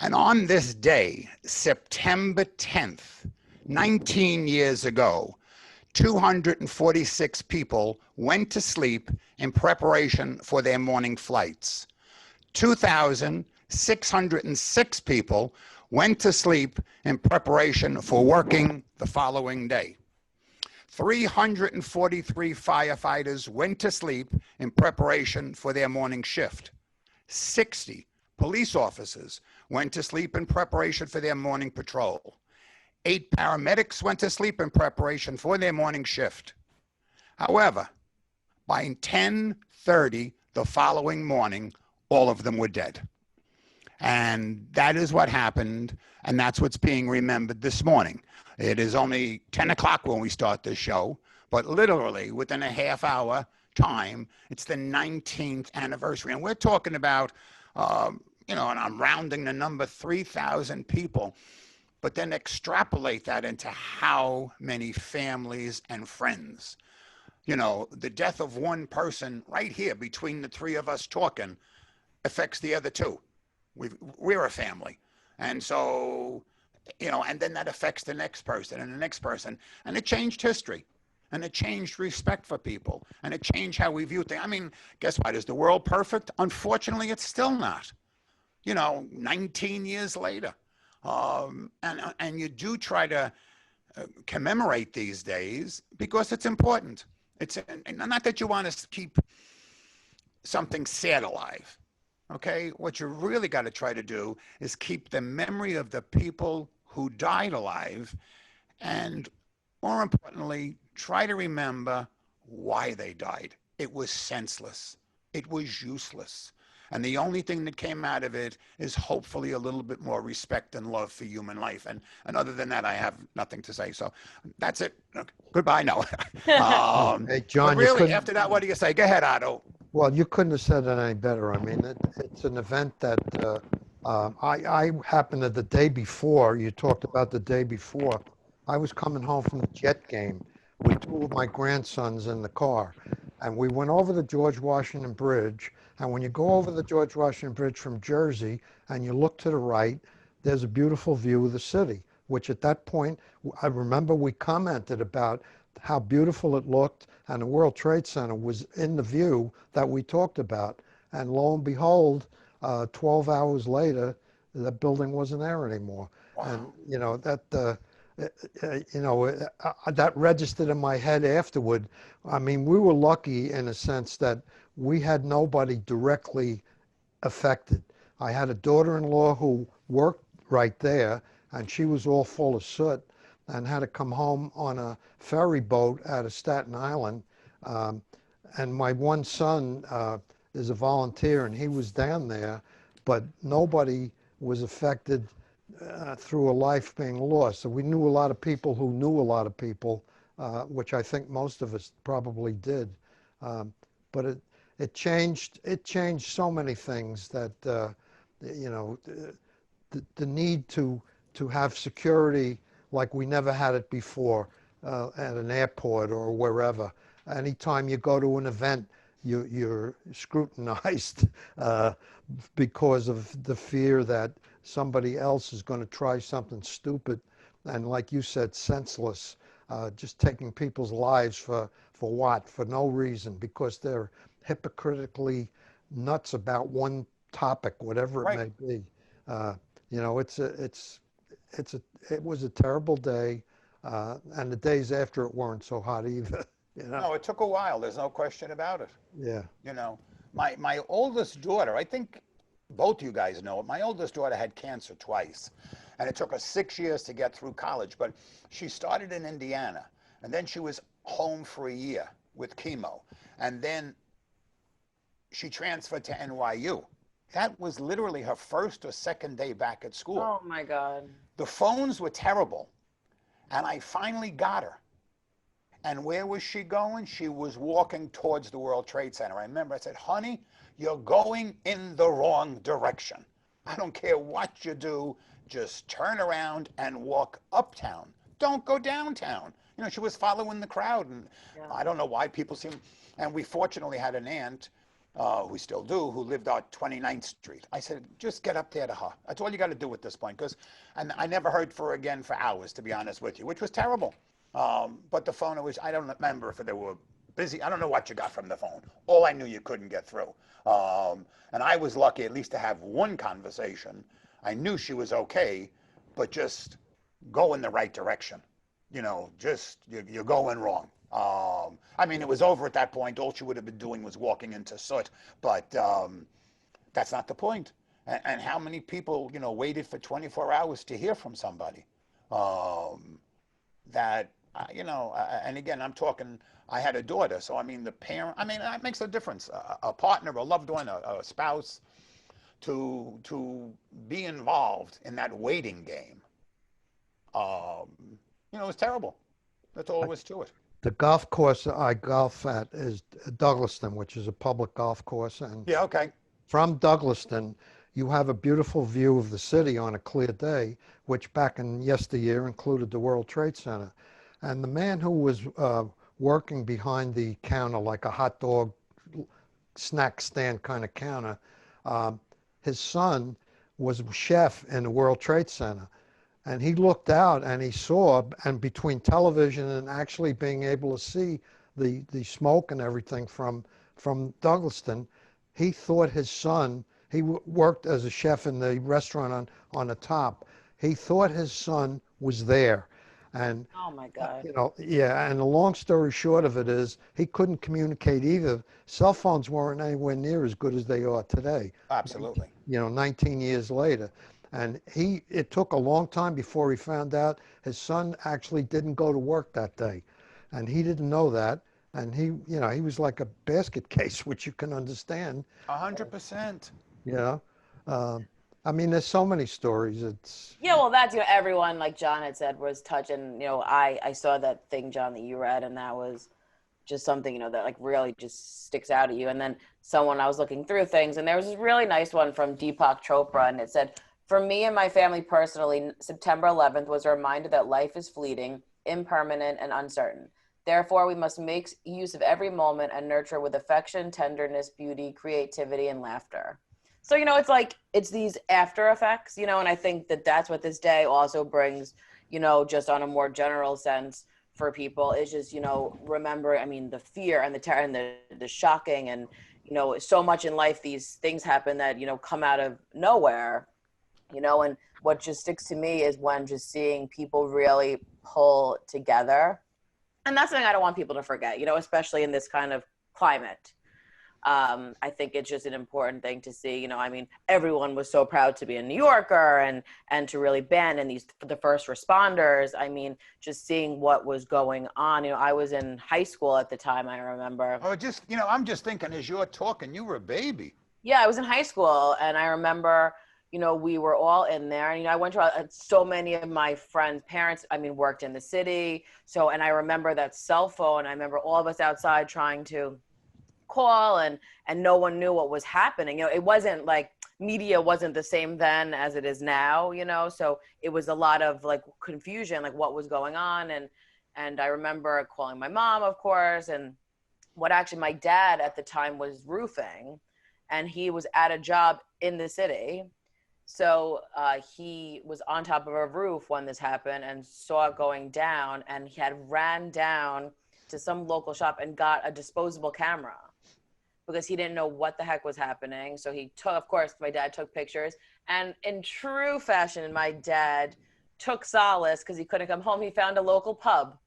And on this day, September 10th, 19 years ago, 246 people went to sleep in preparation for their morning flights. 2,606 people went to sleep in preparation for working the following day. 343 firefighters went to sleep in preparation for their morning shift. 60 police officers went to sleep in preparation for their morning patrol. 8 paramedics went to sleep in preparation for their morning shift. However, by 10:30 the following morning, all of them were dead. And that is what happened, and that's what's being remembered this morning. It is only 10 o'clock when we start this show, but literally within a half hour time, it's the 19th anniversary. And we're talking about, and I'm rounding the number, 3,000 people, but then extrapolate that into how many families and friends. The death of one person right here between the three of us talking affects the other two. We're a family. And so, and then that affects the next person and the next person. And it changed history. And it changed respect for people. And it changed how we view things. I mean, guess what? Is the world perfect? Unfortunately, it's still not. 19 years later. And you do try to commemorate these days because it's important. It's not that you want to keep something sad alive. Okay, what you really got to try to do is keep the memory of the people who died alive, and more importantly, try to remember why they died. It was senseless. It was useless. And the only thing that came out of it is hopefully a little bit more respect and love for human life. And other than that, I have nothing to say. So that's it. Okay. Goodbye now. Hey, John, but really, after that, what do you say? Go ahead, Otto. Well, you couldn't have said it any better. I mean, it's an event that I happened to the day before, you talked about the day before, I was coming home from the Jet game with 2 of my grandsons in the car. And we went over the George Washington Bridge. And when you go over the George Washington Bridge from Jersey and you look to the right, there's a beautiful view of the city, which at that point, I remember we commented about how beautiful it looked, and the World Trade Center was in the view that we talked about. And lo and behold, 12 hours later, the building wasn't there anymore. Wow. And that registered in my head afterward. I mean, we were lucky in a sense that we had nobody directly affected. I had a daughter-in-law who worked right there, and she was all full of soot and had to come home on a ferry boat out of Staten Island. And my one son is a volunteer, and he was down there, but nobody was affected through a life being lost. So we knew a lot of people who knew a lot of people, which I think most of us probably did. But it changed so many things that, the need to have security like we never had it before at an airport or wherever. Anytime you go to an event, you're scrutinized because of the fear that somebody else is going to try something stupid and, like you said, senseless, just taking people's lives for what? For no reason, because they're hypocritically nuts about one topic, whatever it may be. It was a terrible day, and the days after it weren't so hot either. No, it took a while. There's no question about it. Yeah. My oldest daughter, I think both you guys know it, my oldest daughter had cancer twice. And it took her 6 years to get through college. But she started in Indiana. And then she was home for a year with chemo. And then she transferred to NYU. That was literally her first or second day back at school. Oh, my God. The phones were terrible. And I finally got her. And where was she going? She was walking towards the World Trade Center. I remember I said, honey, you're going in the wrong direction. I don't care what you do. Just turn around and walk uptown. Don't go downtown. She was following the crowd. And I don't know why people seem, and we fortunately had an aunt we still do, who lived on 29th Street. I said, just get up there to her. That's all you got to do at this point. And I never heard from her again for hours, to be honest with you, which was terrible. But the phone was, I don't remember if they were busy. I don't know what you got from the phone. All I knew, you couldn't get through. And I was lucky at least to have one conversation. I knew she was okay, but just go in the right direction. Just you're going wrong. I mean, it was over at that point. All she would have been doing was walking into soot. But that's not the point. And how many people, waited for 24 hours to hear from somebody? And again, I'm talking, I had a daughter. So, I mean, the parent, I mean, that makes a difference. A partner, a loved one, a spouse, to be involved in that waiting game. It was terrible. That's all there was to it. The golf course I golf at is Douglaston, which is a public golf course. And Yeah, okay. from Douglaston, you have a beautiful view of the city on a clear day, which back in yesteryear included the World Trade Center. And the man who was working behind the counter, like a hot dog snack stand kind of counter, his son was a chef in the World Trade Center. And he looked out and he saw, and between television and actually being able to see the smoke and everything from Douglaston, he thought his son, he worked as a chef in the restaurant on the top. He thought his son was there. And, oh my God. Yeah. And the long story short of it is he couldn't communicate either. Cell phones weren't anywhere near as good as they are today. Absolutely. 19 years later. And it took a long time before he found out his son actually didn't go to work that day. And he didn't know that. And he was like a basket case, which you can understand. 100%. I mean, there's so many stories. Yeah, well, that's, everyone, like John had said, was touching. I saw that thing, John, that you read, and that was just something, that like really just sticks out at you. And then I was looking through things, and there was this really nice one from Deepak Chopra, and it said, "For me and my family personally, September 11th was a reminder that life is fleeting, impermanent, and uncertain. Therefore, we must make use of every moment and nurture with affection, tenderness, beauty, creativity, and laughter." So, it's like, it's these after effects, and I think that that's what this day also brings, just on a more general sense for people, is just, remembering, I mean, the fear and the terror and the shocking, and, so much in life, these things happen that, come out of nowhere, and what just sticks to me is when just seeing people really pull together. And that's something I don't want people to forget, especially in this kind of climate. I think it's just an important thing to see. I mean, everyone was so proud to be a New Yorker and to really band and the first responders. I mean, just seeing what was going on. I was in high school at the time, I remember. Oh, I'm just thinking as you're talking, you were a baby. Yeah, I was in high school, and I remember, we were all in there, and, I went to so many of my friends' parents, worked in the city. So, and I remember that cell phone. I remember all of us outside trying to call, and no one knew what was happening. It wasn't like media wasn't the same then as it is now, so it was a lot of like confusion, like what was going on. And I remember calling my mom, of course, and my dad at the time was roofing, and he was at a job in the city. So he was on top of a roof when this happened and saw it going down, and he had ran down to some local shop and got a disposable camera because he didn't know what the heck was happening. So my dad took pictures, and in true fashion, my dad took solace because he couldn't come home. He found a local pub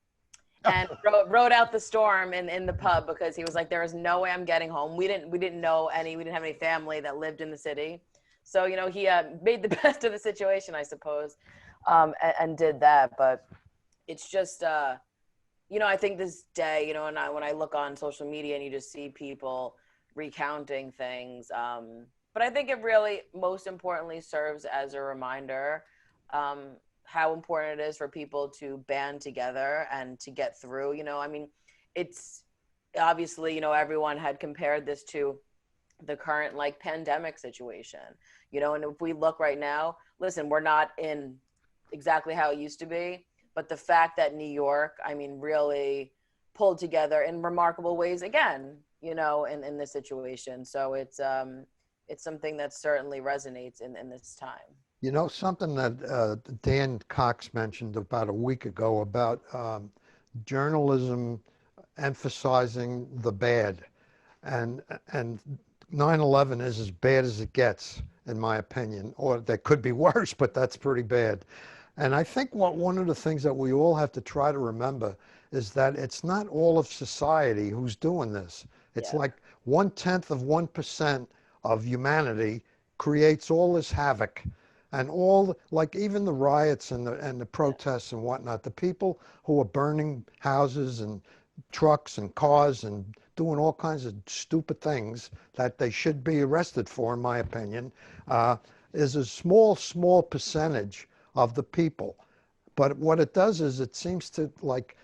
and rode out the storm in the pub, because he was like, there is no way I'm getting home. We didn't have any family that lived in the city. So, he made the best of the situation, I suppose, and did that. But it's just, I think this day, and when I look on social media and you just see people recounting things, but I think it really, most importantly, serves as a reminder how important it is for people to band together and to get through. It's obviously, everyone had compared this to the current pandemic situation, and if we look right now, listen, we're not in exactly how it used to be, but the fact that New York, really pulled together in remarkable ways again, you know, in this situation. So it's something that certainly resonates in this time. You know, something that Dan Cox mentioned about a week ago about journalism emphasizing the bad, and and 9/11 is as bad as it gets, in my opinion, or that could be worse, but that's pretty bad. And I think one of the things that we all have to try to remember is that it's not all of society who's doing this. It's Yeah. like 1/10 of 1% of humanity creates all this havoc, and all, like, even the riots and the Yeah. protests and whatnot. The people who are burning houses and trucks and cars and doing all kinds of stupid things that they should be arrested for, in my opinion, uh, is a small percentage of the people. But what it does is it seems to, like,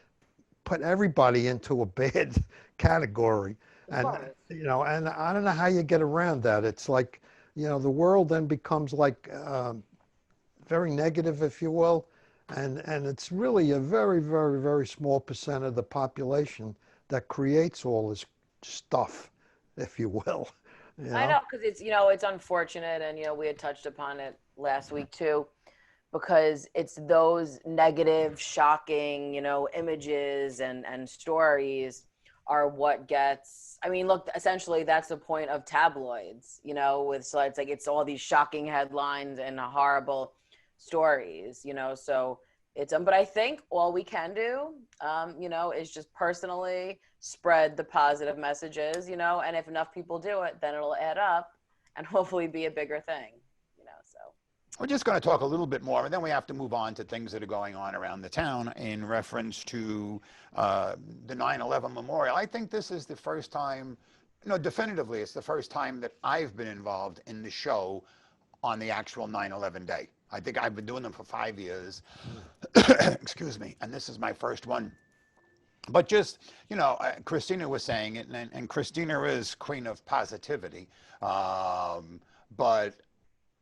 put everybody into a bad category. Of And, course. and I don't know how you get around that. It's like, the world then becomes like very negative, if you will. And it's really a very, very, very small percent of the population that creates all this stuff, if you will. You I know? know, because it's, you know, it's unfortunate, and you know, we had touched upon it last week too, because it's those negative, shocking, you know, images and stories are what gets. I mean, look, essentially that's the point of tabloids, you know, with, so it's like it's all these shocking headlines and horrible stories, you know. So it's but I think all we can do, you know, is just personally spread the positive messages, you know, and if enough people do it, then it'll add up and hopefully be a bigger thing, you know. So We're just going to talk a little bit more, and then we have to move on to things that are going on around the town in reference to the 9/11 memorial. I think this is the first time, no, definitively, it's the first time that I've been involved in the show on the actual 9/11 day. I think I've been doing them for 5 years. Excuse me, and this is my first one. But just, Kristina was saying it, and Kristina is queen of positivity. But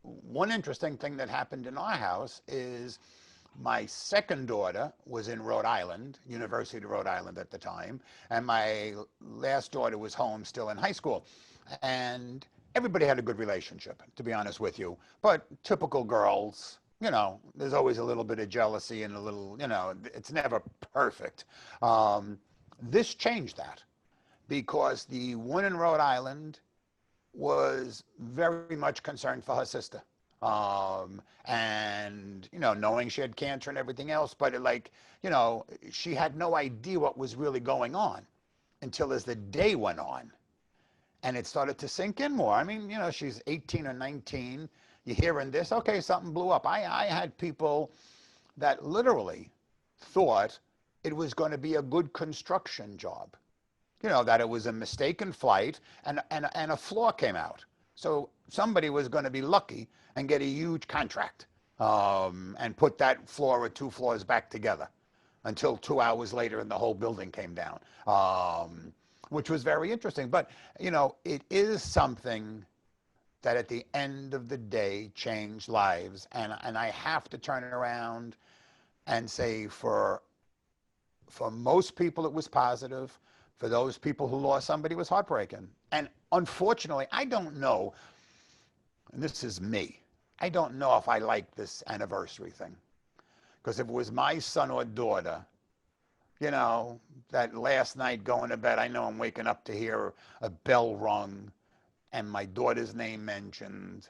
one interesting thing that happened in our house is my second daughter was in Rhode Island, University of Rhode Island at the time, and my last daughter was home still in high school. And everybody had a good relationship, to be honest with you. But typical girls, there's always a little bit of jealousy and a little, it's never perfect. This changed that because the one in Rhode Island was very much concerned for her sister. And, knowing she had cancer and everything else, but she had no idea what was really going on until as the day went on. And it started to sink in more. I mean, she's 18 or 19. You're hearing this, okay, something blew up. I had people that literally thought it was going to be a good construction job. That it was a mistaken flight and a flaw came out. So somebody was going to be lucky and get a huge contract and put that floor or two floors back together until 2 hours later and the whole building came down, which was very interesting. But, it is something that at the end of the day changed lives. And I have to turn it around and say for most people it was positive. For those people who lost somebody, it was heartbreaking. And unfortunately, I don't know, and this is me, I don't know if I like this anniversary thing. Because if it was my son or daughter, that last night going to bed, I know I'm waking up to hear a bell rung and my daughter's name mentioned.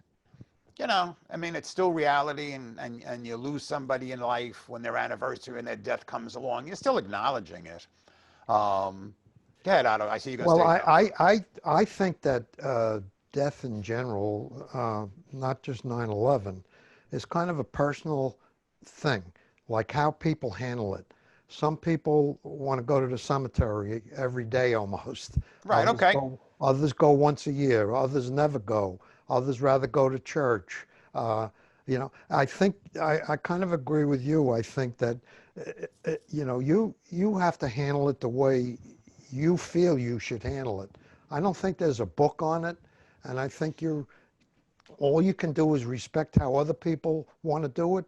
I mean, it's still reality, and you lose somebody in life when their anniversary and their death comes along. You're still acknowledging it. Go ahead, Otto. I see you going to Well, say something. I think that death in general, not just 9/11, is kind of a personal thing, like how people handle it. Some people want to go to the cemetery every day almost. Right, okay. Others go once a year. Others never go. Others rather go to church. I think I kind of agree with you. I think that you have to handle it the way you feel you should handle it. I don't think there's a book on it, and I think all you can do is respect how other people want to do it,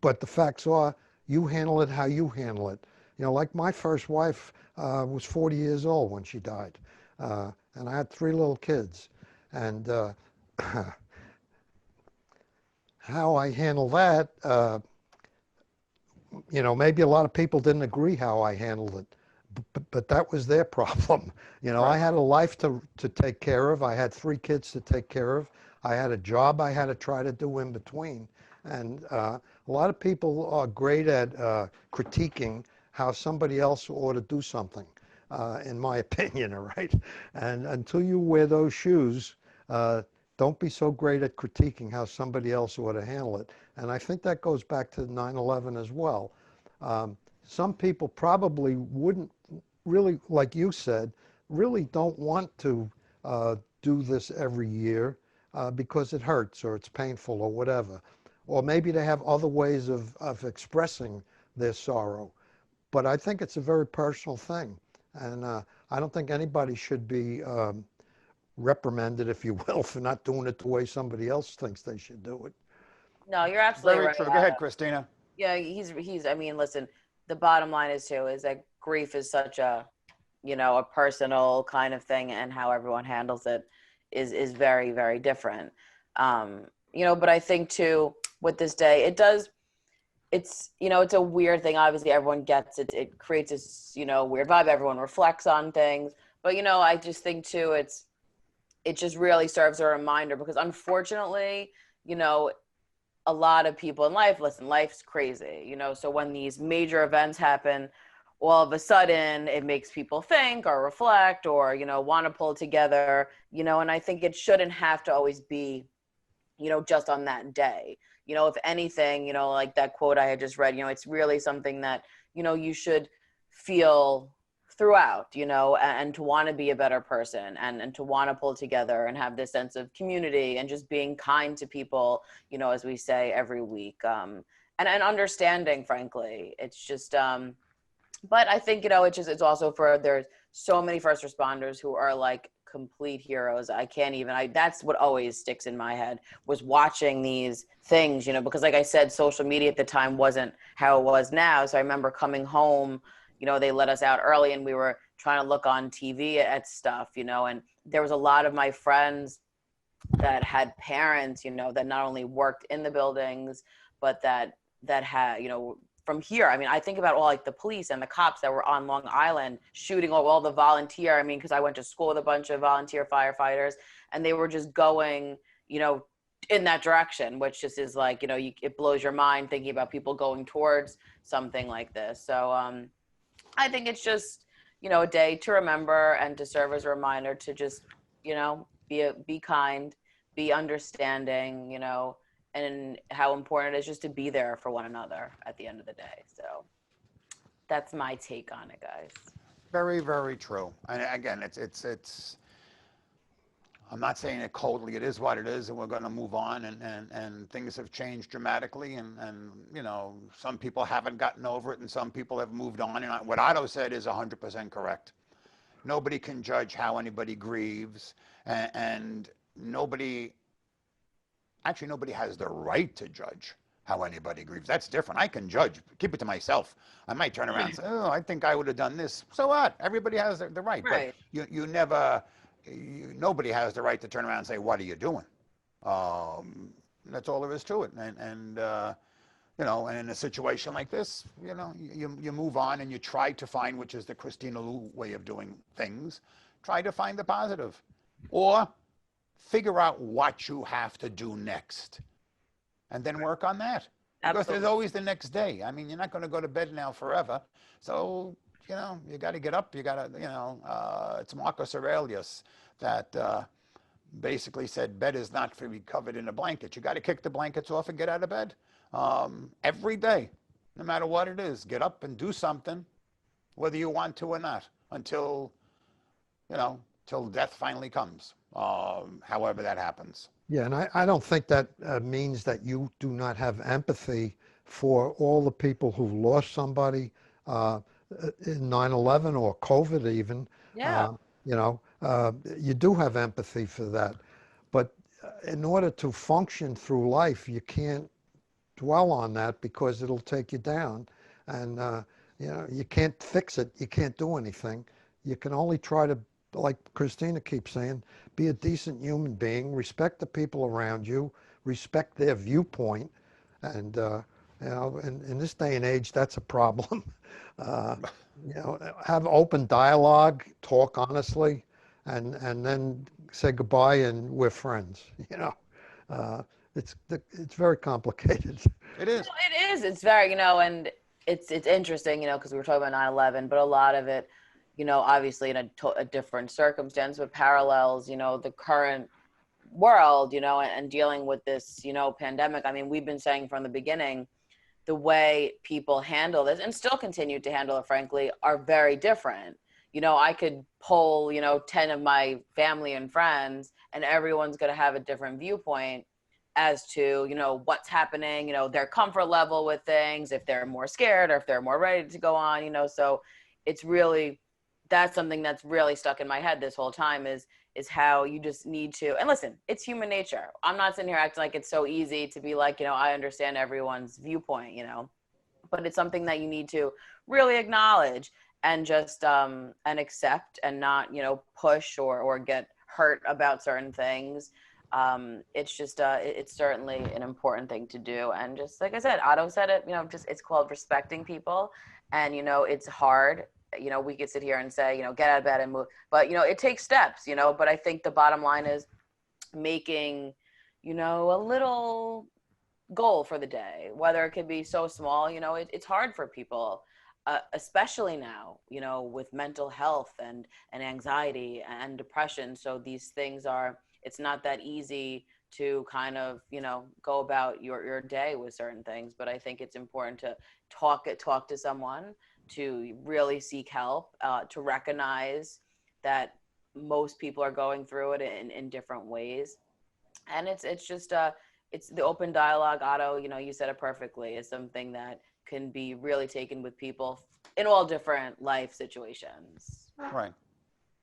but the facts are you handle it how you handle it. You know, like my first wife was 40 years old when she died, and I had 3 little kids, and how I handle that, you know, maybe a lot of people didn't agree how I handled it, but that was their problem. You know, I Right. had a life to take care of. I had 3 kids to take care of. I had a job I had to try to do in between. And a lot of people are great at critiquing how somebody else ought to do something, in my opinion, all right? And until you wear those shoes, uh, don't be so great at critiquing how somebody else ought to handle it. And I think that goes back to 9/11 as well. Some people probably wouldn't really, like you said, really don't want to do this every year because it hurts or it's painful or whatever. Or maybe they have other ways of expressing their sorrow. But I think it's a very personal thing. And I don't think anybody should be reprimanded, if you will, for not doing it the way somebody else thinks they should do it. No, you're absolutely Very right, true. Go Otto. ahead, Christina. Yeah, he's. I mean, listen. The bottom line is too is that grief is such a, you know, a personal kind of thing, and how everyone handles it is very very different. You know, but I think too with this day, it does. It's, you know, it's a weird thing. Obviously, everyone gets it. It creates this, you know, weird vibe. Everyone reflects on things, but you know, I just think too, it just really serves a reminder because unfortunately, you know, a lot of people in life, listen, life's crazy, you know, so when these major events happen, all of a sudden it makes people think or reflect or, you know, want to pull together, you know, and I think it shouldn't have to always be, you know, just on that day. You know, if anything, you know, like that quote I had just read, you know, it's really something that, you know, you should feel throughout, you know, and to want to be a better person and to want to pull together and have this sense of community and just being kind to people, you know, as we say every week. And understanding, frankly, it's just, but I think, you know, it's also for, there's so many first responders who are like complete heroes. I can't even, that's what always sticks in my head was watching these things, you know, because like I said, social media at the time wasn't how it was now. So I remember coming home, you know, they let us out early and we were trying to look on TV at stuff, you know, and there was a lot of my friends that had parents, you know, that not only worked in the buildings, but that had, you know, from here. I mean, I think about all like the police and the cops that were on Long Island shooting all the volunteer. I mean, because I went to school with a bunch of volunteer firefighters and they were just going, you know, in that direction, which just is like, you know, it blows your mind thinking about people going towards something like this. So I think it's just, you know, a day to remember and to serve as a reminder to just, you know, be kind, be understanding, you know, and how important it is just to be there for one another at the end of the day. So that's my take on it, guys. Very, very true. And again, it's. I'm not saying it coldly. It is what it is, and we're going to move on. And things have changed dramatically, and you know, some people haven't gotten over it, and some people have moved on. And what Otto said is 100% correct. Nobody can judge how anybody grieves, and nobody, actually, nobody has the right to judge how anybody grieves. That's different. I can judge, keep it to myself. I might turn around and say, oh, I think I would have done this. So what? Everybody has the right. But Right. you never, nobody has the right to turn around and say, what are you doing? That's all there is to it. And you know, and in a situation like this, you know, you move on and you try to find, which is the Christina Lou way of doing things, try to find the positive. Or figure out what you have to do next and then work on that. Because Absolutely. there's always the next day. I mean, you're not going to go to bed now forever. So, you know, you got to get up. You got to, you know, it's Marcus Aurelius that basically said bed is not to be covered in a blanket. You got to kick the blankets off and get out of bed every day, no matter what it is. Get up and do something, whether you want to or not, until, you know, till death finally comes, however that happens. Yeah, and I don't think that means that you do not have empathy for all the people who lost somebody uh, in 9/11 or COVID even. Yeah. You know, you do have empathy for that. But in order to function through life, you can't dwell on that because it'll take you down. And You know, you can't fix it. You can't do anything. You can only try to, like Christina keeps saying, be a decent human being, respect the people around you, respect their viewpoint. And, you know, in this day and age, that's a problem. Uh, you know, have open dialogue, talk honestly, and then say goodbye and we're friends. You know, uh, it's very complicated. It is. It is. It's very, and it's interesting, because we were talking about 9/11, but a lot of it, obviously in a different circumstance, but parallels, the current world, and dealing with this, pandemic. I mean, we've been saying from the beginning, the way people handle this and still continue to handle it, frankly, are very different. I could poll, 10 of my family and friends, and everyone's going to have a different viewpoint as to, what's happening, their comfort level with things, if they're more scared or if they're more ready to go on, so it's really, that's something that's really stuck in my head this whole time is how you just need to, and listen, it's human nature. I'm not sitting here acting like it's so easy to be like, I understand everyone's viewpoint, but it's something that you need to really acknowledge and just, and accept and not, push or get hurt about certain things. It's just, it's certainly an important thing to do. And just like I said, Otto said it, just, it's called respecting people. And, it's hard. We could sit here and say, get out of bed and move, but, it takes steps, but I think the bottom line is making, a little goal for the day, whether it could be so small, it's hard for people, especially now, with mental health and anxiety and depression. So these things are, it's not that easy to kind of, go about your day with certain things. But I think it's important to talk to someone, to really seek help, to recognize that most people are going through it in different ways. And it's just, it's the open dialogue, Otto, you said it perfectly, is something that can be really taken with people in all different life situations. Right.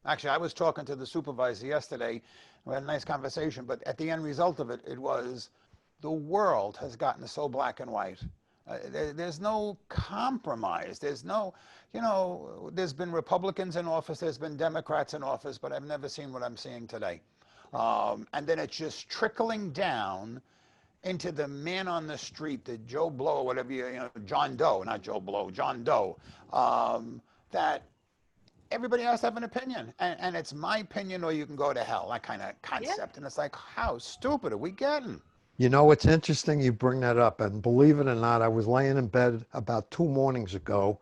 Actually, I was talking to the supervisor yesterday. We had a nice conversation, but at the end result of it, it was the world has gotten so black and white. There's no compromise. There's no, there's been Republicans in office, there's been Democrats in office, but I've never seen what I'm seeing today. And then it's just trickling down into the man on the street, the Joe Blow, whatever John Doe, not Joe Blow, John Doe, that everybody has to have an opinion, and it's my opinion or you can go to hell, that kind of concept. Yeah. And it's like, how stupid are we getting? You know, it's interesting you bring that up, and believe it or not, I was laying in bed about 2 mornings ago,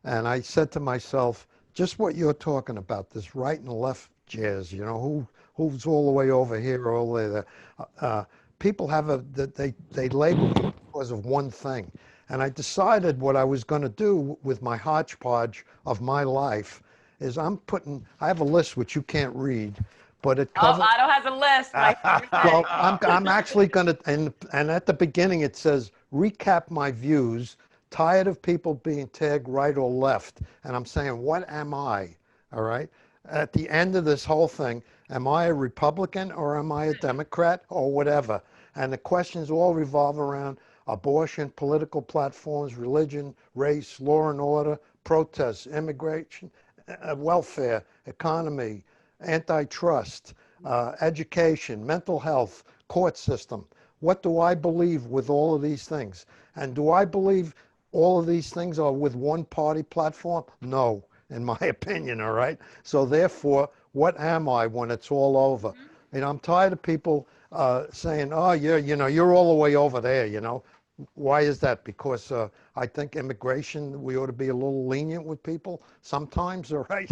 and I said to myself, just what you're talking about, this right and left jazz, who's all the way over here or all the way there. People have they label you because of one thing. And I decided what I was going to do with my hodgepodge of my life is I have a list which you can't read, but it covers. Oh, Otto has a list. Well, I'm actually going to, and at the beginning it says, recap my views, tired of people being tagged right or left. And I'm saying, what am I? All right. At the end of this whole thing, am I a Republican or am I a Democrat or whatever? And the questions all revolve around abortion, political platforms, religion, race, law and order, protests, immigration, welfare, economy, antitrust, education, mental health, court system. What do I believe with all of these things? And do I believe all of these things are with one party platform? No, in my opinion, all right? So therefore, what am I when it's all over? And I'm tired of people saying, oh, you're all the way over there, Why is that? Because I think immigration, we ought to be a little lenient with people sometimes, all right?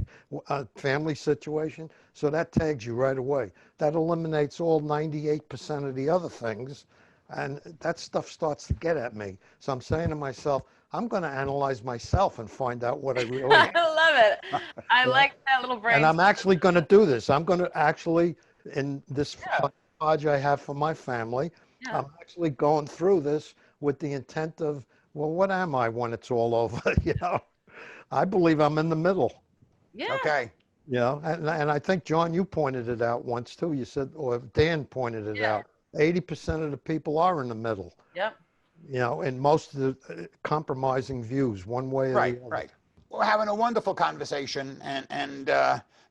Family situation. So that tags you right away. That eliminates all 98% of the other things. And that stuff starts to get at me. So I'm saying to myself, I'm going to analyze myself and find out what I really am. I love it. I like that little brain. And I'm actually going to do this. I'm going to actually, in this hodgepodge I have for my family, I'm actually going through this with the intent of, well, what am I when it's all over? I believe I'm in the middle. Yeah. Okay. And I think, John, you pointed it out once too. You said, or Dan pointed it out, 80% of the people are in the middle. Yep. you know, in most of the compromising views, one way or Right, the other. right. We're having a wonderful conversation, and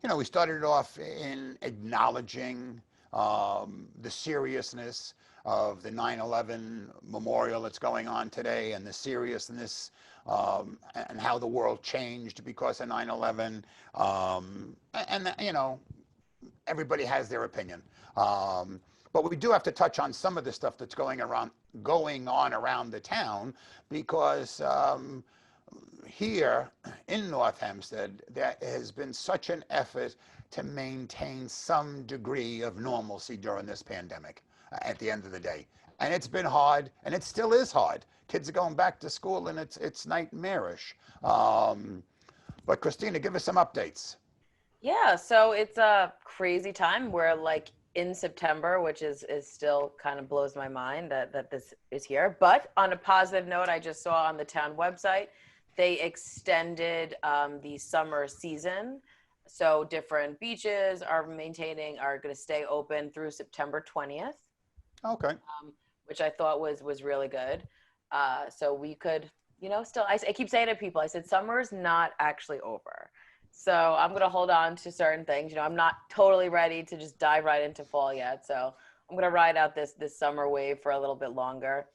you know, we started off in acknowledging the seriousness of the 9/11 memorial that's going on today, and the seriousness and how the world changed because of 9/11. And you know, everybody has their opinion. But we do have to touch on some of the stuff that's going on around the town, because here in North Hempstead, there has been such an effort to maintain some degree of normalcy during this pandemic at the end of the day. And it's been hard, and it still is hard. Kids are going back to school, and it's nightmarish. But Kristina, give us some updates. Yeah, so it's a crazy time. We're like in September, which is still kind of blows my mind that this is here. But on a positive note, I just saw on the town website, they extended the summer season. So different beaches are going to stay open through September 20th, Okay. which I thought was really good. So we could, you know, still, I keep saying to people, I said, summer's not actually over. So I'm going to hold on to certain things. You know, I'm not totally ready to just dive right into fall yet. So I'm going to ride out this summer wave for a little bit longer.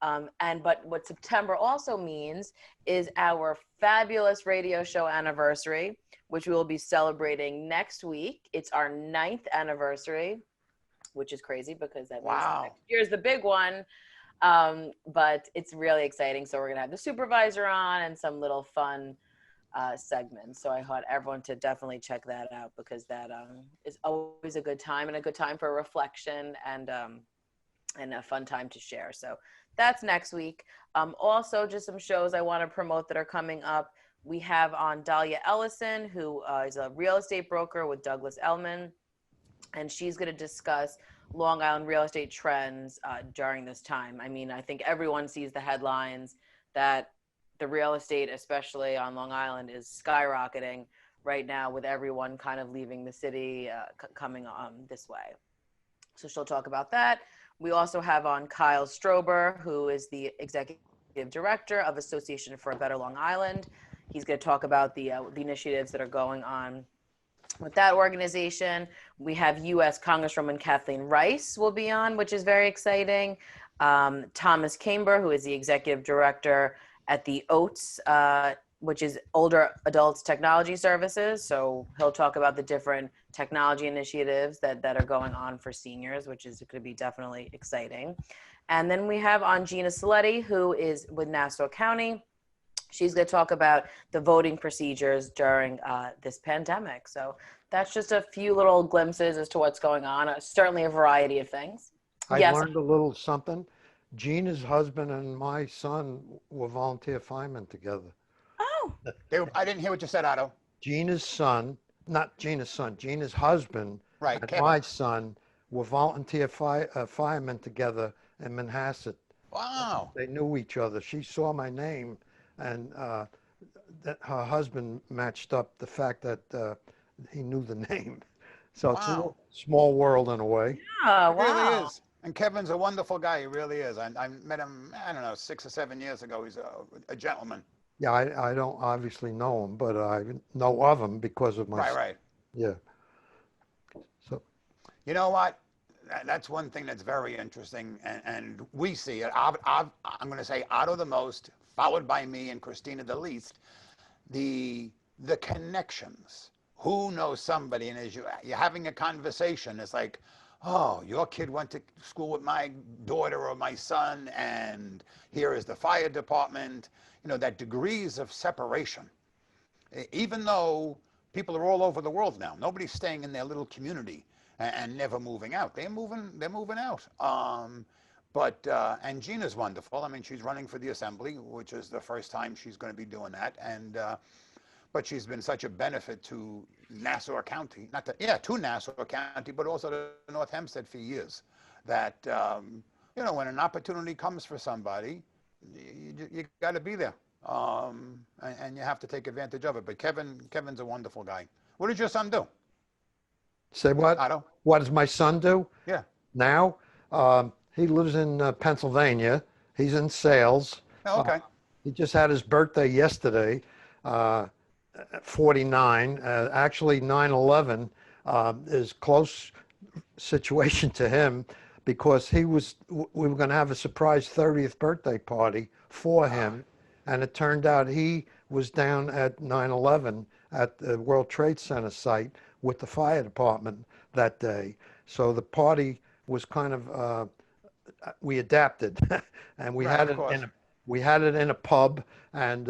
But what September also means is our fabulous radio show anniversary, which we will be celebrating next week. It's our 9th anniversary, which is crazy because that means next year's the big one. But it's really exciting. So we're going to have the supervisor on and some little fun segments. So I want everyone to definitely check that out, because that is always a good time, and a good time for reflection and a fun time to share. So that's next week. Also, just some shows I want to promote that are coming up. We have on Dahlia Ellison, who is a real estate broker with Douglas Elliman, and she's going to discuss Long Island real estate trends during this time. I mean, I think everyone sees the headlines that the real estate, especially on Long Island, is skyrocketing right now, with everyone kind of leaving the city, coming this way. So she'll talk about that. We also have on Kyle Strober, who is the executive director of Association for a Better Long Island. He's going to talk about the initiatives that are going on with that organization. We have U.S. Congresswoman Kathleen Rice will be on, which is very exciting. Thomas Camber, who is the executive director at the OATS, which is Older Adults Technology Services. So he'll talk about the different technology initiatives that are going on for seniors, which is going to be definitely exciting. And then we have on Gina Saletti, who is with Nassau County. She's going to talk about the voting procedures during this pandemic. So that's just a few little glimpses as to what's going on. Certainly a variety of things. I learned a little something. Gina's husband and my son were volunteer firemen together. Oh. I didn't hear what you said, Otto. Gina's son, not Gina's son, Gina's husband Right, and Kevin. my son were volunteer firemen together in Manhasset. Wow. They knew each other. She saw my name, and that her husband matched up the fact that he knew the name. So it's a little small world in a way. Oh, It really is. And Kevin's a wonderful guy. He really is. I met him, I don't know, 6 or 7 years ago. He's a gentleman. Yeah, I don't obviously know him, but I know of him because of my. Right. Yeah. So. You know what? That's one thing that's very interesting, and we see it. I'm going to say Otto the most, followed by me and Kristina the least. The connections. Who knows somebody, and as you're having a conversation, it's like, oh, your kid went to school with my daughter or my son, and here is the fire department. You know, that degrees of separation. Even though people are all over the world now, nobody's staying in their little community and never moving out. They're moving out. And Gina's wonderful. I mean, she's running for the assembly, which is the first time she's going to be doing that. And but she's been such a benefit to Nassau County, to Nassau County, but also to North Hempstead for years. That you know, when an opportunity comes for somebody, you got to be there, and you have to take advantage of it. But Kevin's a wonderful guy. What did your son do? Say what? Otto? What does my son do? Yeah. Now, he lives in Pennsylvania. He's in sales. Oh, Uh, okay. he just had his birthday yesterday, uh, 49. Actually, 9/11 is close situation to him because we were going to have a surprise 30th birthday party for him, and it turned out he was down at 9/11 at the World Trade Center site with the fire department that day. So the party was kind of we adapted, and Right, of course. we had it in a pub, and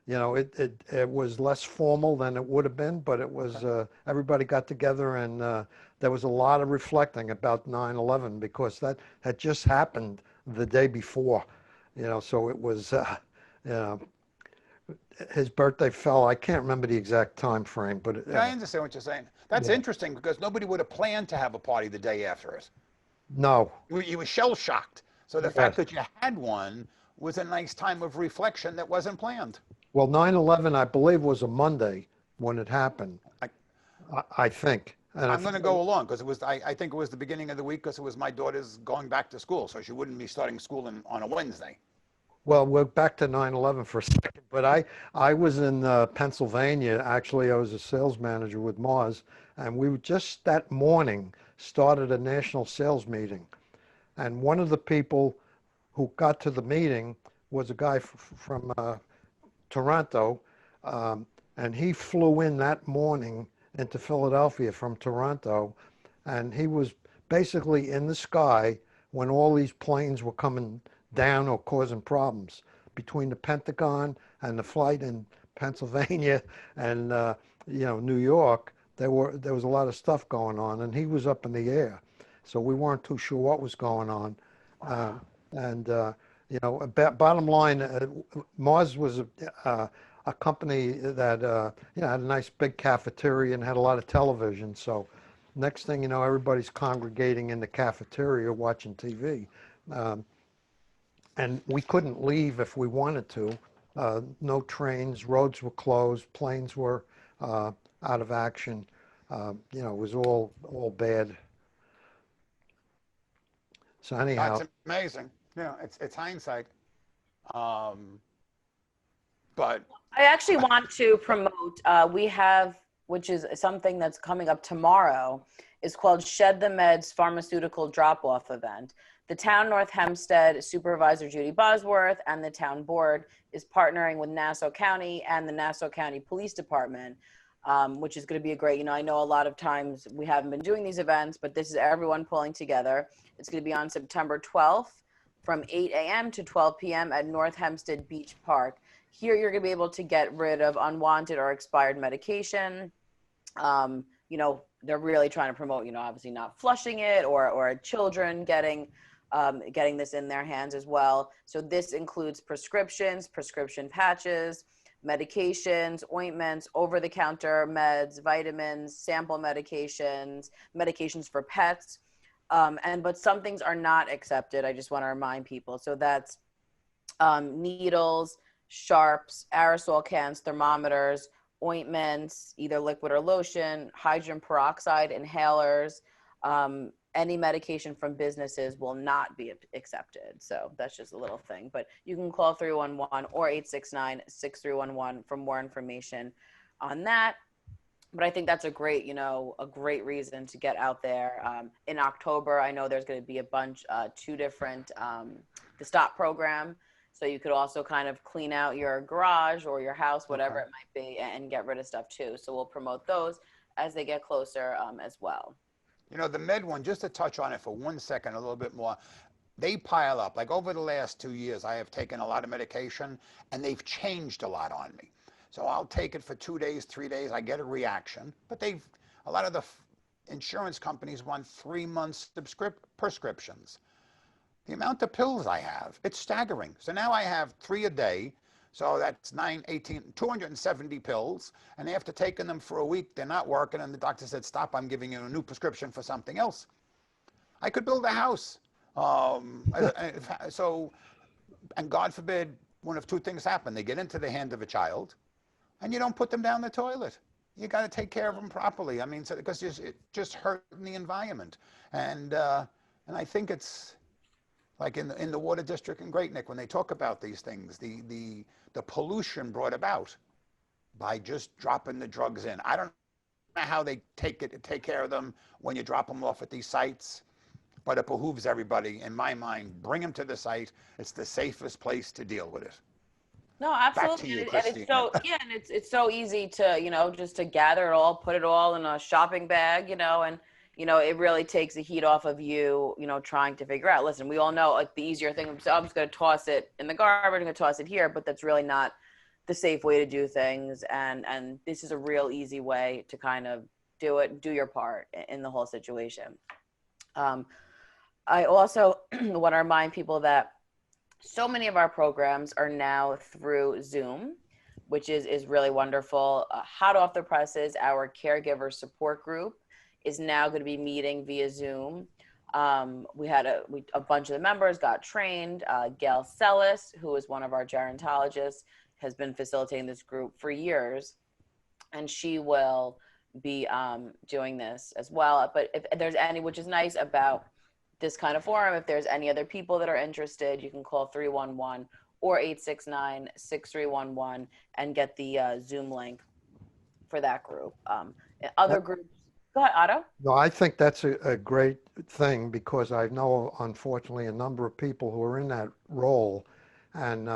it was less formal than it would have been, but it was everybody got together, and there was a lot of reflecting about 9/11 because that had just happened the day before, so it was you know his birthday fell. I can't remember the exact time frame, but Yeah, I understand what you're saying. That's yeah. interesting because nobody would have planned to have a party the day after it. No, You were shell shocked. So the fact yes. that you had one was a nice time of reflection that wasn't planned. Well, 9/11, I believe, was a Monday when it happened. I, I think. And I'm going to go along because it was. I think it was the beginning of the week because it was my daughter's going back to school, so she wouldn't be starting school on a Wednesday. well, we're back to 9/11 for a second, but I was in Pennsylvania. Actually, I was a sales manager with Mars, and we just that morning started a national sales meeting. And one of the people who got to the meeting was a guy from Toronto, and he flew in that morning into Philadelphia from Toronto, and he was basically in the sky when all these planes were coming down or causing problems between the Pentagon and the flight in Pennsylvania and New York. There was a lot of stuff going on, and he was up in the air, so we weren't too sure what was going on. And bottom line, Mars was a company that had a nice big cafeteria and had a lot of television. So next thing you know, everybody's congregating in the cafeteria watching TV. And we couldn't leave if we wanted to. No trains, roads were closed, planes were out of action. It was all bad. So anyhow, That's amazing. It's hindsight. Um, but I actually want to promote, we have, which is something that's coming up tomorrow, is called Shed the Meds Pharmaceutical Drop-Off Event. The town North Hempstead Supervisor Judy Bosworth and the town board is partnering with Nassau County and the Nassau County Police Department, which is going to be a great, I know a lot of times we haven't been doing these events, but this is everyone pulling together. It's going to be on September 12th from 8 a.m. to 12 p.m. at North Hempstead Beach Park. Here, you're going to be able to get rid of unwanted or expired medication. They're really trying to promote, obviously not flushing it or children getting this in their hands as well. So this includes prescriptions, prescription patches, medications, ointments, over-the-counter meds, vitamins, sample medications, medications for pets. But some things are not accepted. I just want to remind people. So that's needles, sharps, aerosol cans, thermometers, ointments, either liquid or lotion, hydrogen peroxide, inhalers. Any medication from businesses will not be accepted. So that's just a little thing. But you can call 311 or 869-6311 for more information on that. But I think that's a great reason to get out there. In October, I know there's going to be a bunch, 2 different, the STOP program. So you could also kind of clean out your garage or your house, whatever it might be, and get rid of stuff too. So we'll promote those as they get closer as well. the med one, just to touch on it for 1 second, a little bit more. They pile up. Like over the last 2 years, I have taken a lot of medication, and they've changed a lot on me. So I'll take it for 2 days, 3 days. I get a reaction, but a lot of the insurance companies want 3 months prescriptions. The amount of pills I have, it's staggering. So now I have 3 a day. So that's 9, 18, 270 pills. And after taking them for a week, they're not working. And the doctor said, stop, I'm giving you a new prescription for something else. I could build a house. And God forbid, one of 2 things happen. They get into the hand of a child, and you don't put them down the toilet. You got to take care of them properly. I mean, because it just hurting the environment. And I think it's like in the water district in Great Neck, when they talk about these things, the pollution brought about by just dropping the drugs in. I don't know how they take care of them when you drop them off at these sites, but it behooves everybody, in my mind, bring them to the site. It's the safest place to deal with it. No, Back to absolutely. you, And it's Kristina. so, yeah, and it's so easy to, just to gather it all, put it all in a shopping bag, and it really takes the heat off of you, trying to figure out. Listen, we all know, like, the easier thing, so I'm just going to toss it in the garbage, I'm going to toss it here, but that's really not the safe way to do things. And this is a real easy way to kind of do your part in the whole situation. I also want to remind people that so many of our programs are now through Zoom, which is really wonderful. Hot off the presses, our caregiver support group is now going to be meeting via Zoom. We had a bunch of the members got trained. Gail Sellis, who is one of our gerontologists, has been facilitating this group for years, and she will be doing this as well. But if there's any, which is nice about this kind of forum, if there's any other people that are interested, you can call 311 or 869-6311 and get the Zoom link for that group. Other groups, go ahead, Otto. No, I think that's a great thing, because I know, unfortunately, a number of people who are in that role, and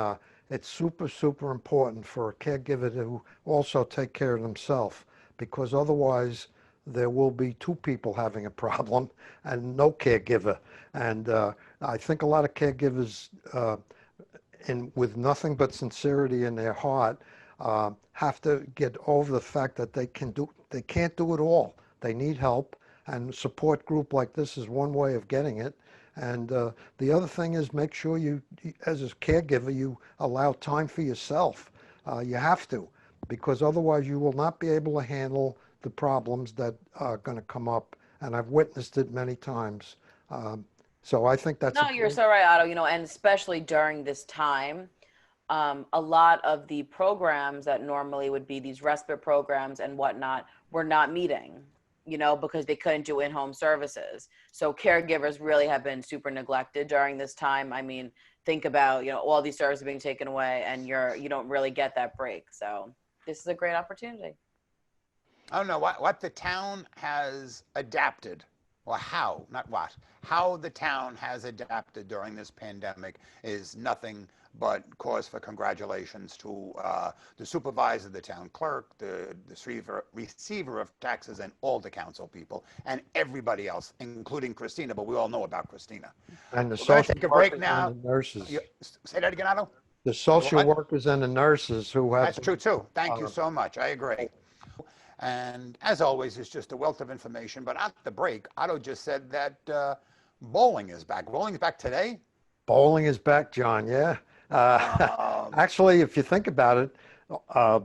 it's super, super important for a caregiver to also take care of themselves, because otherwise there will be two people having a problem and no caregiver. And I think a lot of caregivers, with nothing but sincerity in their heart, have to get over the fact that they can't do it all. They need help, and a support group like this is one way of getting it. And the other thing is, make sure you, as a caregiver, you allow time for yourself. You have to, because otherwise you will not be able to handle the problems that are going to come up. And I've witnessed it many times. So I think that's... No, you're so right, Otto. And especially during this time, a lot of the programs that normally would be these respite programs and whatnot were not meeting, because they couldn't do in-home services. So caregivers really have been super neglected during this time. I mean, think about, all these services being taken away, and you don't really get that break. So this is a great opportunity. I don't know what the town has adapted, or how the town has adapted during this pandemic is nothing but cause for congratulations to the supervisor, the town clerk, the receiver of taxes, and all the council people, and everybody else, including Kristina. But we all know about Kristina. And the We're going to social take a break workers now. and the nurses. Say that again, Otto? The social What? workers and the nurses who have... That's true too. Thank you so much. I agree. And as always, it's just a wealth of information. But at the break, Otto just said that bowling is back. Bowling's back today? Bowling is back, John, yeah. Actually, if you think about it,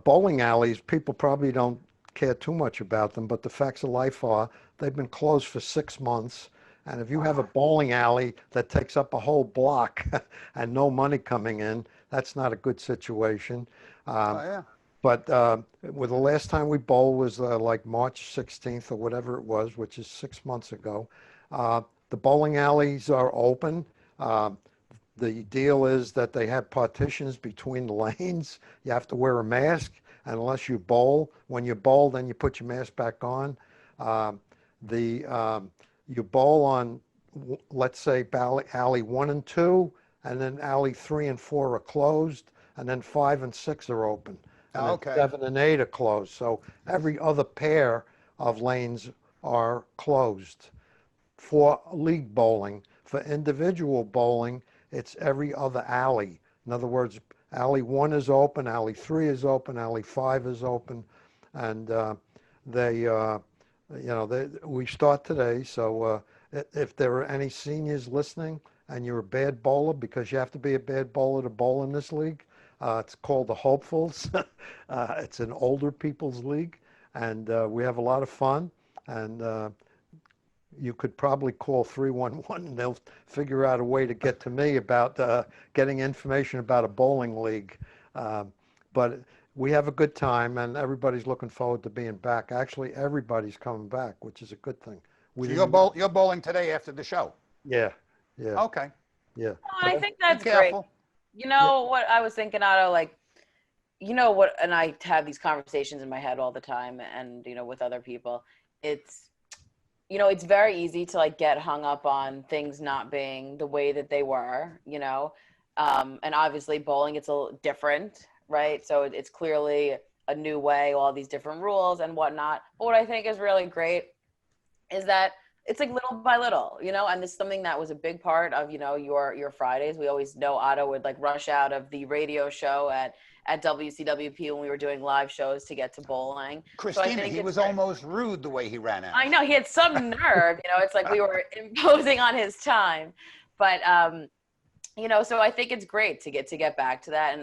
bowling alleys, people probably don't care too much about them, but the facts of life are they've been closed for 6 months. And if you have a bowling alley that takes up a whole block and no money coming in, that's not a good situation. Yeah. But with the last time we bowled was like March 16th or whatever it was, which is 6 months ago. The bowling alleys are open. The deal is that they have partitions between the lanes. You have to wear a mask, and unless you bowl, when you bowl, then you put your mask back on. You bowl on, let's say, alley 1 and 2, and then alley 3 and 4 are closed, and then 5 and 6 are open. And Okay. 7 and 8 are closed. So every other pair of lanes are closed for league bowling. For individual bowling, it's every other alley. In other words, alley 1 is open, alley 3 is open, alley 5 is open, and we start today. So if there are any seniors listening and you're a bad bowler, because you have to be a bad bowler to bowl in this league, it's called the Hopefuls. It's an older people's league, and we have a lot of fun. And you could probably call 311 and they'll figure out a way to get to me about getting information about a bowling league. But we have a good time, and everybody's looking forward to being back. Actually, everybody's coming back, which is a good thing. So you're bowling today after the show? Yeah. Okay. Yeah. I But think Be that's great. careful. You know what I was thinking, Otto, like, you know what, and I have these conversations in my head all the time and, with other people. It's, it's very easy to like get hung up on things not being the way that they were, and obviously bowling, it's a little different, right? So it's clearly a new way, all these different rules and whatnot. But what I think is really great is that it's like little by little, and this is something that was a big part of, your Fridays. We always know Otto would like rush out of the radio show at WCWP when we were doing live shows to get to bowling. So I Christina, think he it's was great. almost rude the way he ran out. I know he had some nerve, it's like we were imposing on his time, but so I think it's great to get back to that,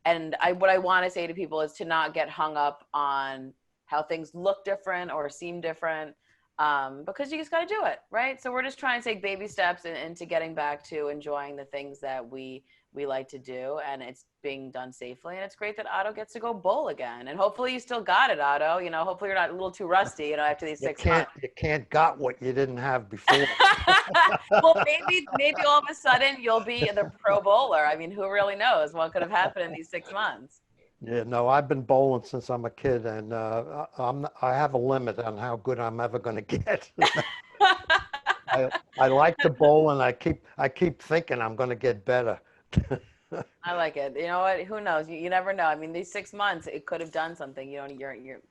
and what I want to say to people is to not get hung up on how things look different or seem different, because you just got to do it, right? So we're just trying to take baby steps into getting back to enjoying the things that we like to do, and it's being done safely. And it's great that Otto gets to go bowl again, and hopefully you still got it, Otto. Hopefully you're not a little too rusty, after these 6 months. you can't got what you didn't have before. Well, maybe all of a sudden you'll be the pro bowler. I mean, who really knows what could have happened in these 6 months? Yeah, no, I've been bowling since I'm a kid, and I have a limit on how good I'm ever going to get. I like to bowl, and I keep thinking I'm going to get better. I like it. You know what? Who knows? You never know. I mean, these 6 months, it could have done something. You're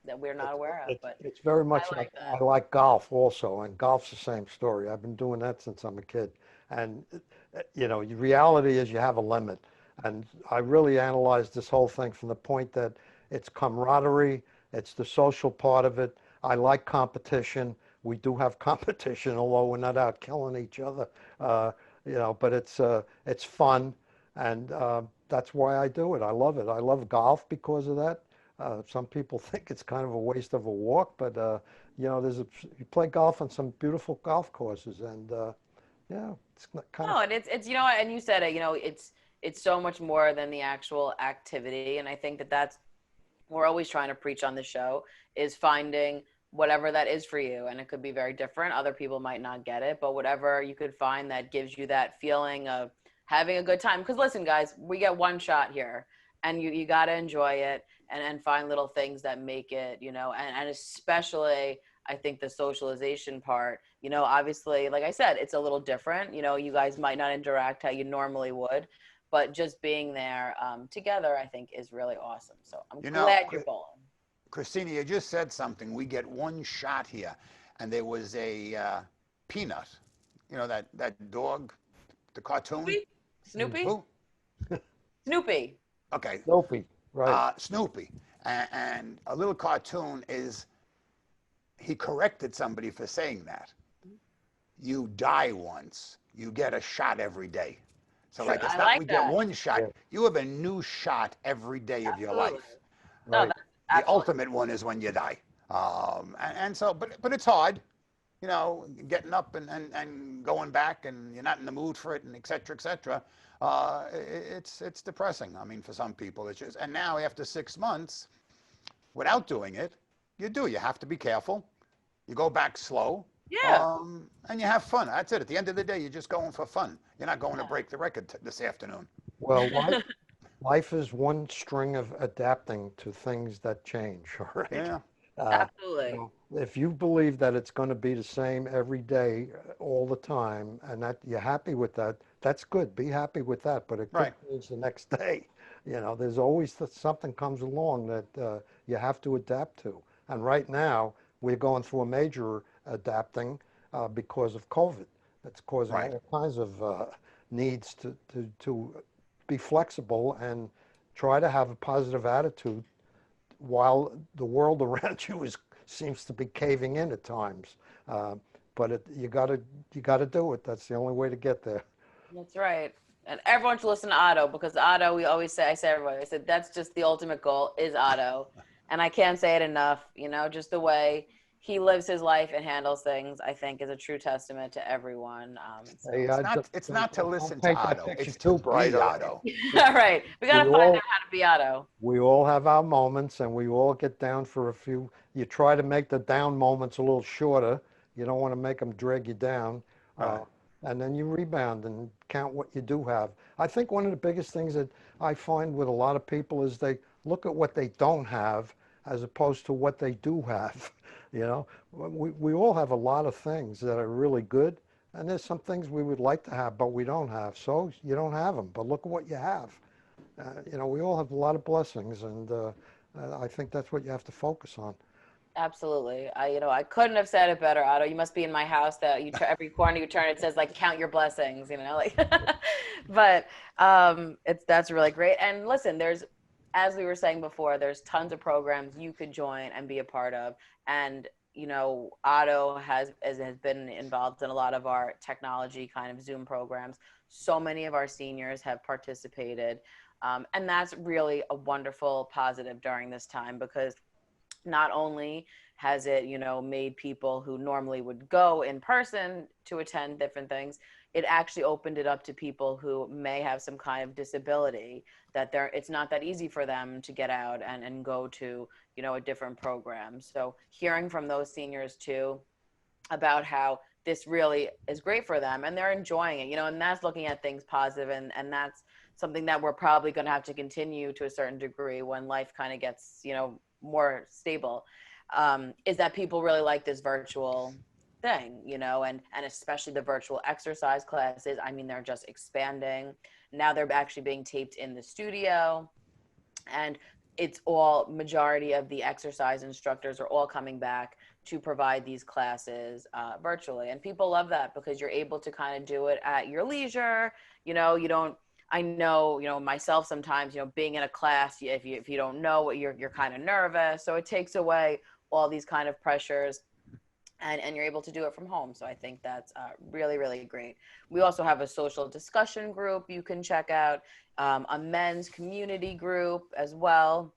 that we're not aware of. But It's very much I like that. I like golf also, and golf's the same story. I've been doing that since I'm a kid, and the reality is you have a limit, and I really analyzed this whole thing from the point that it's camaraderie, it's the social part of it. I like competition. We do have competition, although we're not out killing each other, but it's fun, and that's why I do it. I love it. I love golf because of that. Some people think it's kind of a waste of a walk, but you play golf on some beautiful golf courses, and yeah, it's kind No, of. and it's and you said it. It's so much more than the actual activity, and I think that's we're always trying to preach on the show is finding whatever that is for you, and it could be very different. Other people might not get it, but whatever you could find that gives you that feeling of having a good time. Because listen, guys, we get one shot here, and you got to enjoy it and find little things that make it, and especially I think the socialization part, obviously, like I said, it's a little different. You guys might not interact how you normally would, but just being there together, I think, is really awesome. So I'm glad you're bowling. Christina, you just said something. We get one shot here, and there was a Peanut. That dog, the cartoon. Snoopy? Who? Snoopy. Okay. Snoopy, right? Snoopy, and a little cartoon is. He corrected somebody for saying that. You die once, you get a shot every day. So Sure, like it's I not like we that. get one shot. Yeah. You have a new shot every day of your Absolutely. life. No, Right. that's The absolutely. ultimate one is when you die. And so, but it's hard, getting up and going back, and you're not in the mood for it, and et cetera, et cetera. It's depressing. I mean, for some people, it's just. And now after 6 months, without doing it, you have to be careful. You go back slow. Yeah. And you have fun. That's it. At the end of the day, you're just going for fun. You're not going to Yeah. break the record this afternoon. Well, life is one string of adapting to things that change. All right. Yeah. Absolutely. If you believe that it's going to be the same every day, all the time, and that you're happy with that, that's good. Be happy with that. But it could Right. change the next day. There's always something comes along that you have to adapt to. And right now, we're going through a major adapting because of COVID. That's causing Right. all kinds of needs to be flexible and try to have a positive attitude while the world around you seems to be caving in at times. But you got to do it. That's the only way to get there. That's right. And everyone should listen to Otto, because Otto, I say everybody, I said, that's just the ultimate goal is Otto. And I can't say it enough, just the way he lives his life and handles things, I think, is a true testament to everyone. So. Hey, It's not to listen to paint that Otto. picture It's too to bright, be all right? Otto. All right. We got to We find all- out how to be Otto. We all have our moments, and we all get down for a few. You try to make the down moments a little shorter. You don't want to make them drag you down. Right. and then you rebound and count what you do have. I think one of the biggest things that I find with a lot of people is they look at what they don't have as opposed to what they do have. You know, we all have a lot of things that are really good, and there's some things we would like to have, but we don't have. So you don't have them, but look at what you have. You know, we all have a lot of blessings, and I think that's what you have to focus on. Absolutely. I couldn't have said it better, Otto. You must be in my house that every corner you turn, it says like, count your blessings, like, but, that's really great. And listen, as we were saying before, there's tons of programs you could join and be a part of. And, Otto has been involved in a lot of our technology kind of Zoom programs. So many of our seniors have participated. And that's really a wonderful positive during this time, because not only has it, made people who normally would go in person to attend different things, it actually opened it up to people who may have some kind of disability, that it's not that easy for them to get out and go to, a different program. So hearing from those seniors too about how this really is great for them and they're enjoying it, and that's looking at things positive, and that's something that we're probably going to have to continue to a certain degree when life kind of gets, more stable, is that people really like this virtual thing, and especially the virtual exercise classes. I mean, they're just expanding. Now they're actually being taped in the studio, and it's all majority of the exercise instructors are all coming back to provide these classes virtually. And people love that because you're able to kind of do it at your leisure. You don't, I know, myself sometimes, being in a class, if you don't know what you're kind of nervous. So it takes away all these kind of pressures, and you're able to do it from home. So I think that's really, really great. We also have a social discussion group you can check out, a men's community group as well.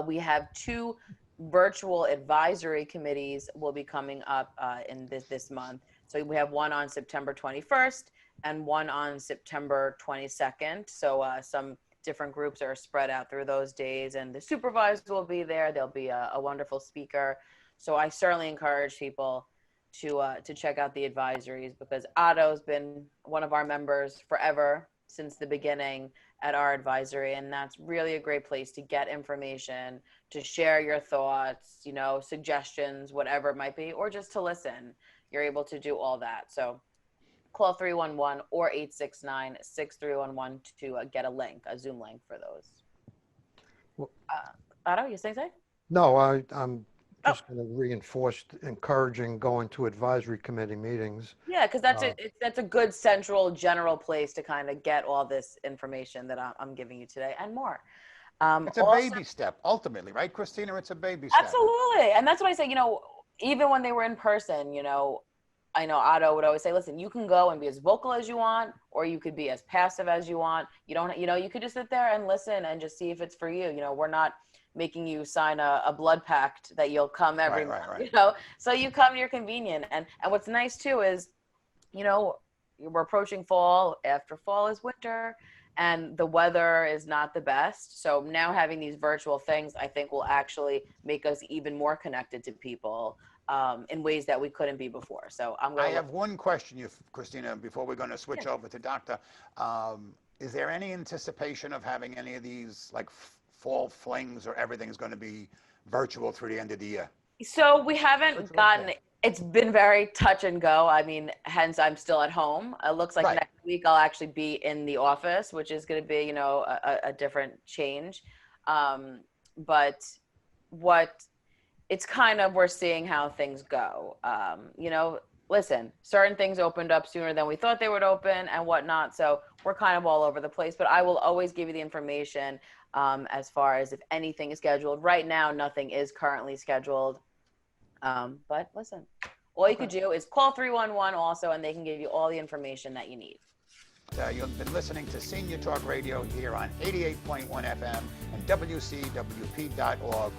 We have 2 virtual advisory committees will be coming up in this month. So we have one on September 21st and one on September 22nd. So some different groups are spread out through those days, and the supervisors will be there. There'll be a wonderful speaker. So I certainly encourage people to check out the advisories, because Otto's been one of our members forever, since the beginning at our advisory. And that's really a great place to get information, to share your thoughts, suggestions, whatever it might be, or just to listen. You're able to do all that. So call 311 or 869-6311 to get a Zoom link for those. Otto, you saying something? No, I'm just going to reinforce encouraging going to advisory committee meetings. Yeah, because that's a good central general place to kind of get all this information that I'm giving you today and more. It's a baby step, ultimately, right, Kristina? It's a baby step. Absolutely. And that's what I say, even when they were in person, I know Otto would always say, listen, you can go and be as vocal as you want, or you could be as passive as you want. You don't, you could just sit there and listen and just see if it's for you. We're not making you sign a blood pact that you'll come every month, right. So you come to your convenience. And what's nice too is, we're approaching fall. After fall is winter, and the weather is not the best. So now having these virtual things, I think, will actually make us even more connected to people in ways that we couldn't be before. So I have one question, Kristina, before we're going to switch over to Doctor. Is there any anticipation of having any of these like fall flings, or everything's going to be virtual through the end of the year? So we haven't gotten, it's been very touch and go. I mean, hence I'm still at home. It looks like next week I'll actually be in the office, which is going to be, a different change. But it's kind of, we're seeing how things go. Listen, certain things opened up sooner than we thought they would open and whatnot. So we're kind of all over the place, but I will always give you the information as far as if anything is scheduled. Right now, nothing is currently scheduled. But listen, all you could do is call 311 also, and they can give you all the information that you need. You've been listening to Senior Talk Radio here on 88.1 FM and WCWP.org.